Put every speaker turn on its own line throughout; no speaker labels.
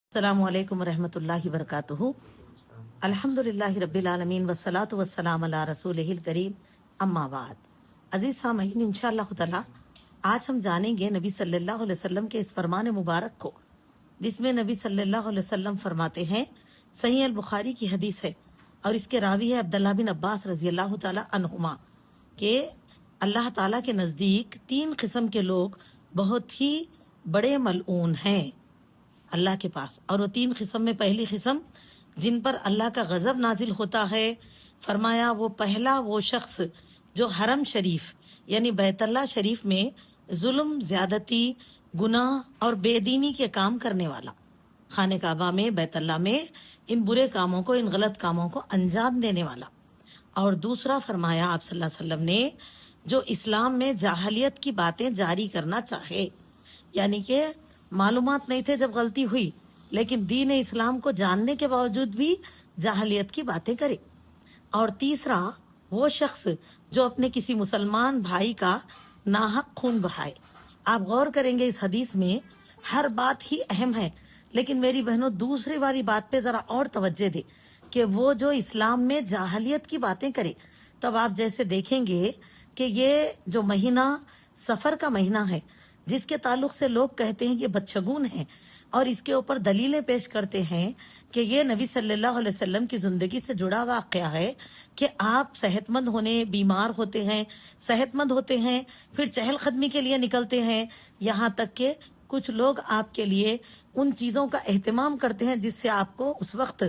अस्सलामु अलैकुम रहमतुल्लाहि वबरकातुहू। अल्हम्दुलिल्लाहि रब्बिल आलमीन वस्सलातु वस्सलाम अला रसूलिहिल करीम, अम्मा बाद। अजीज सामईन, इंशाअल्लाह ताला आज हम जानेंगे नबी सल्लल्लाहु अलैहि वसल्लम के इस फरमान मुबारक को, जिसमें नबी सल्लल्लाहु अलैहि वसल्लम फरमाते हैं, सही अल बुखारी की हदीस है और इसके रावी है अब्दुल्लाह बिन अब्बास रजी अल्लाह ताला अन्हुमा, कि अल्लाह ताला के नज़दीक 3 किस्म के लोग बहुत ही बड़े मलऊन हैं अल्लाह के पास। और वो 3 किस्म में पहली किस्म जिन पर अल्लाह का गजब नाजिल होता है, फरमाया वो पहला वो शख्स जो हरम शरीफ यानी बैतुल्लाह शरीफ में जुल्म, ज्यादती, गुनाह और बेदीनी के काम करने वाला, खाने काबा में, बैतुल्लाह में इन बुरे कामों को, इन गलत कामों को अंजाम देने वाला। और दूसरा फरमाया आप सल्लल्लाहु अलैहि वसल्लम ने, जो इस्लाम में जाहलियत की बातें जारी करना चाहे, यानी कि मालूमात नहीं थे जब गलती हुई, लेकिन दीन इस्लाम को जानने के बावजूद भी जाहलियत की बातें करे। और तीसरा वो शख्स जो अपने किसी मुसलमान भाई का नाहक खून बहाए। आप गौर करेंगे इस हदीस में हर बात ही अहम है, लेकिन मेरी बहनों दूसरी वाली बात पे जरा और तवज्जो दे कि वो जो इस्लाम में जाहलियत की बातें करे। तब आप जैसे देखेंगे कि ये जो महीना सफर का महीना है, जिसके ताल्लुक से लोग कहते हैं कि बदशगुन है, और इसके ऊपर दलीलें पेश करते हैं कि ये नबी सल्लल्लाहु अलैहि वसल्लम की जिंदगी से जुड़ा वाक़या है कि आप सेहतमंद होने, बीमार होते हैं, सेहतमंद होते हैं, फिर चहलकदमी के लिए निकलते हैं, यहाँ तक कि कुछ लोग आपके लिए उन चीज़ों का एहतमाम करते हैं जिससे आपको उस वक्त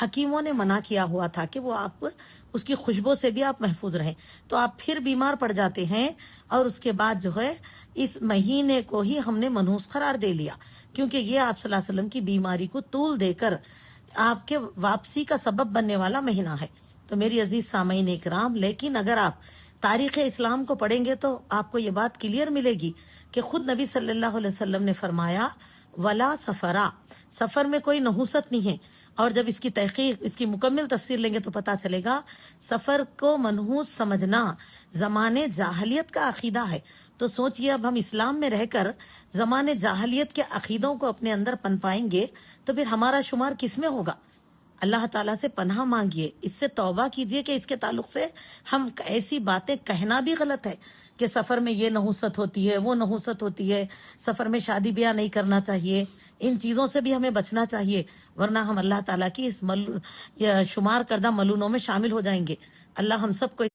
हकीमों ने मना किया हुआ था कि वो आप उसकी खुशबू से भी आप महफूज रहें, तो आप फिर बीमार पड़ जाते हैं। और उसके बाद जो है इस महीने को ही हमने मनहूस करार दे लिया, क्योंकि ये आप सल्लल्लाहु अलैहि वसल्लम की बीमारी को तूल देकर आपके वापसी का सबब बनने वाला महीना है। तो मेरी अजीज सामईन इकराम, लेकिन अगर आप तारीख़ इस्लाम को पढ़ेंगे तो आपको ये बात क्लियर मिलेगी कि खुद नबी सल्लल्लाहु अलैहि वसल्लम ने फरमाया, वला सफरा, सफर में कोई नहुसत नहीं है। और जब इसकी तहकीक, इसकी मुकम्मल तफसीर लेंगे तो पता चलेगा सफर को मनहूस समझना जमाने जाहलियत का अकीदा है। तो सोचिए, अब हम इस्लाम में रहकर जमाने जाहलियत के अकीदों को अपने अंदर पनपाएंगे तो फिर हमारा शुमार किस में होगा? अल्लाह ताला से पनाह मांगिए, इससे तौबा कीजिए कि इसके ताल्लुक से हम ऐसी बातें कहना भी गलत है कि सफ़र में ये नहुसत होती है, वो नहुसत होती है, सफ़र में शादी ब्याह नहीं करना चाहिए। इन चीज़ों से भी हमें बचना चाहिए, वरना हम अल्लाह ताला की इस शुमार करदा मलूनों में शामिल हो जाएंगे। अल्लाह हम सबको